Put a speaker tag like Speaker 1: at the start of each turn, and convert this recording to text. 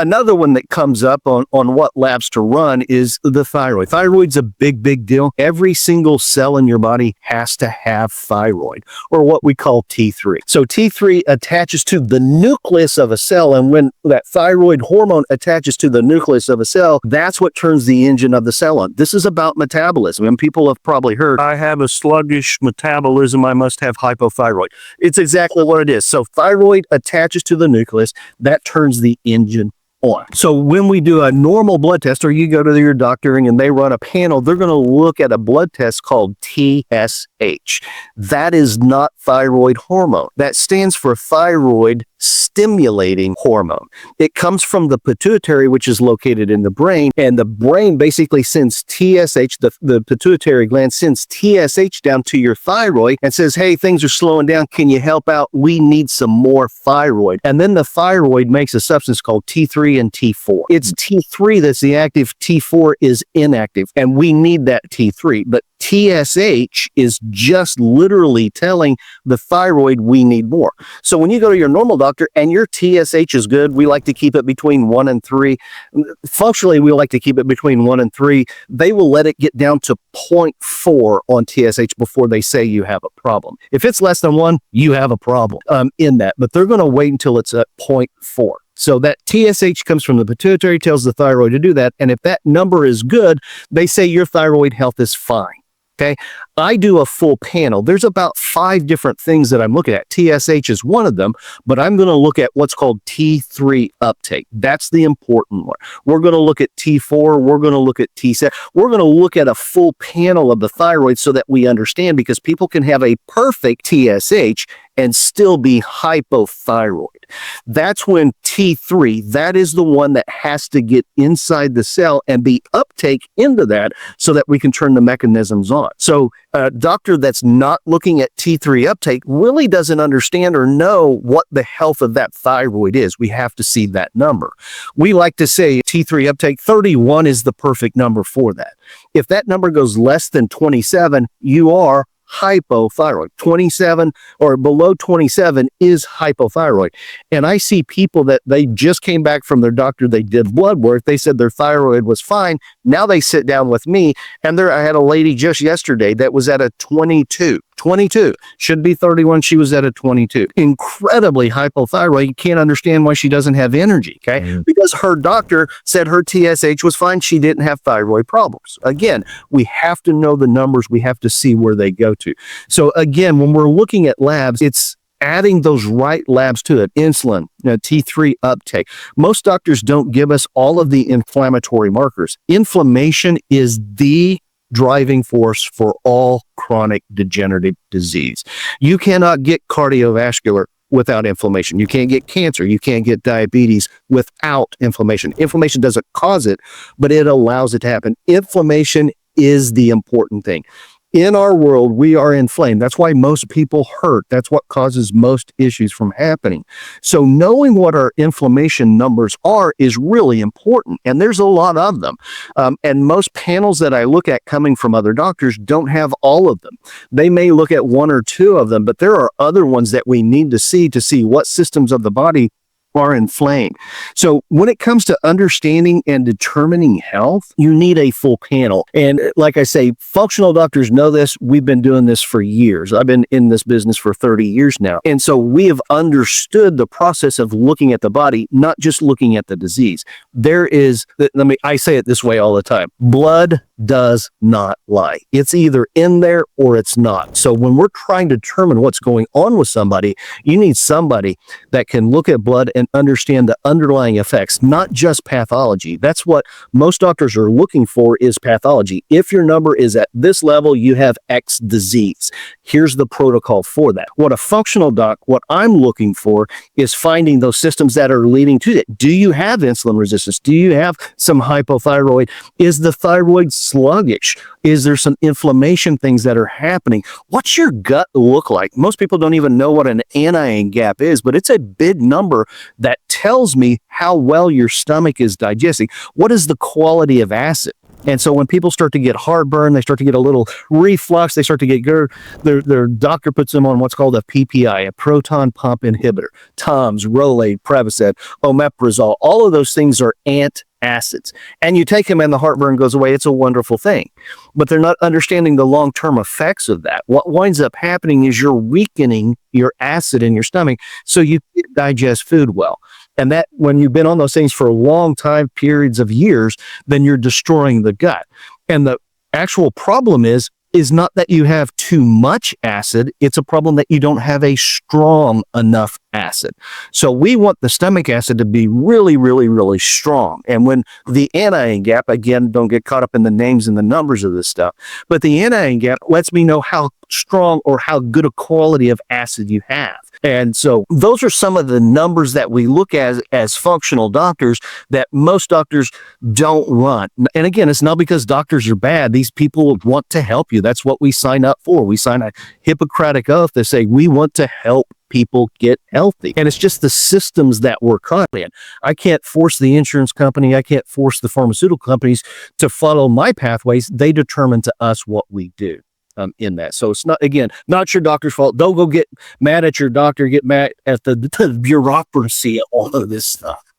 Speaker 1: Another one that comes up on what labs to run is the thyroid. Thyroid's a big deal. Every single cell in your body has to have thyroid, or what we call T3. So T3 attaches to the nucleus of a cell, and when that thyroid hormone attaches to the nucleus of a cell, that's what turns the engine of the cell on. This is about metabolism, and people have probably heard, I have a sluggish metabolism, I must have hypothyroid. It's exactly what it is. So thyroid attaches to the nucleus, that turns the engine on. So when we do a normal blood test, or you go to your doctor and they run a panel, they're going to look at a blood test called TSH. That is not thyroid hormone. That stands for thyroid stimulating hormone. It comes from the pituitary, which is located in the brain, and the brain basically sends TSH, the pituitary gland sends TSH down to your thyroid and says, hey, things are slowing down. Can you help out? We need some more thyroid. And then the thyroid makes a substance called T3 and T4. It's T3 that's the active, T4 is inactive, and we need that T3. But TSH is just literally telling the thyroid we need more. So when you go to your normal doctor and your TSH is good, we like to keep it between 1 and 3. Functionally, we like to keep it between 1 and 3. They will let it get down to 0.4 on TSH before they say you have a problem. If it's less than 1, you have a problem in that, but they're going to wait until it's at 0.4. So that TSH comes from the pituitary, tells the thyroid to do that. And if that number is good, they say your thyroid health is fine. Okay. I do a full panel. There's about 5 different things that I'm looking at. TSH is one of them, but I'm going to look at what's called T3 uptake. That's the important one. We're going to look at T4. We're going to look at T7. We're going to look at a full panel of the thyroid so that we understand, because people can have a perfect TSH and still be hypothyroid. That's when T3, that is the one that has to get inside the cell and be uptake into that so that we can turn the mechanisms on. So a doctor that's not looking at T3 uptake really doesn't understand or know what the health of that thyroid is. We have to see that number. We like to say T3 uptake 31 is the perfect number for that. If that number goes less than 27, you are hypothyroid. 27 or below 27 is hypothyroid. And I see people that they just came back from their doctor, they did blood work, they said their thyroid was fine. Now they sit down with me, and I had a lady just yesterday that was at a 22. 22. Should be 31. She was at a 22. Incredibly hypothyroid. You can't understand why she doesn't have energy, okay? Because her doctor said her TSH was fine. She didn't have thyroid problems. Again, we have to know the numbers. We have to see where they go to. So again, when we're looking at labs, it's adding those right labs to it. Insulin, T3 uptake. Most doctors don't give us all of the inflammatory markers. Inflammation is the driving force for all chronic degenerative disease. You cannot get cardiovascular without inflammation. You can't get cancer. You can't get diabetes without inflammation. Inflammation doesn't cause it, but it allows it to happen. Inflammation is the important thing. In our world, we are inflamed. That's why most people hurt. That's what causes most issues from happening. So knowing what our inflammation numbers are is really important. And there's a lot of them. And most panels that I look at coming from other doctors don't have all of them. They may look at 1 or 2 of them, but there are other ones that we need to see what systems of the body are inflamed. So when it comes to understanding and determining health, you need a full panel. And like I say, functional doctors know this. We've been doing this for years. I've been in this business for 30 years now. And so we have understood the process of looking at the body, not just looking at the disease. I say it this way all the time. Blood does not lie. It's either in there or it's not. So when we're trying to determine what's going on with somebody, you need somebody that can look at blood and understand the underlying effects, not just pathology. That's what most doctors are looking for, is pathology. If your number is at this level, you have X disease. Here's the protocol for that. What I'm looking for is finding those systems that are leading to it. Do you have insulin resistance? Do you have some hypothyroid? Is the thyroid sluggish? Is there some inflammation things that are happening? What's your gut look like? Most people don't even know what an anion gap is, but it's a big number that tells me how well your stomach is digesting. What is the quality of acid? And so when people start to get heartburn, they start to get a little reflux, they start to get their doctor puts them on what's called a PPI, a proton pump inhibitor. Tums, Rolaids, Prevacid, omeprazole, all of those things are antacids. And you take them and the heartburn goes away. It's a wonderful thing. But they're not understanding the long-term effects of that. What winds up happening is you're weakening your acid in your stomach so you can digest food well. And that when you've been on those things for a long time, periods of years, then you're destroying the gut. And the actual problem is not that you have too much acid. It's a problem that you don't have a strong enough acid. So we want the stomach acid to be really, really, really strong. And when the anion gap, again, don't get caught up in the names and the numbers of this stuff, but the anion gap lets me know how strong or how good a quality of acid you have. And so those are some of the numbers that we look at as functional doctors that most doctors don't run. And again, it's not because doctors are bad. These people want to help you. That's what we sign up for. We sign a Hippocratic oath to say we want to help people get healthy. And it's just the systems that we're caught in. I can't force the insurance company. I can't force the pharmaceutical companies to follow my pathways. They determine to us what we do. In that. So it's not, again, not your doctor's fault. Don't go get mad at your doctor, get mad at the bureaucracy of all of this stuff.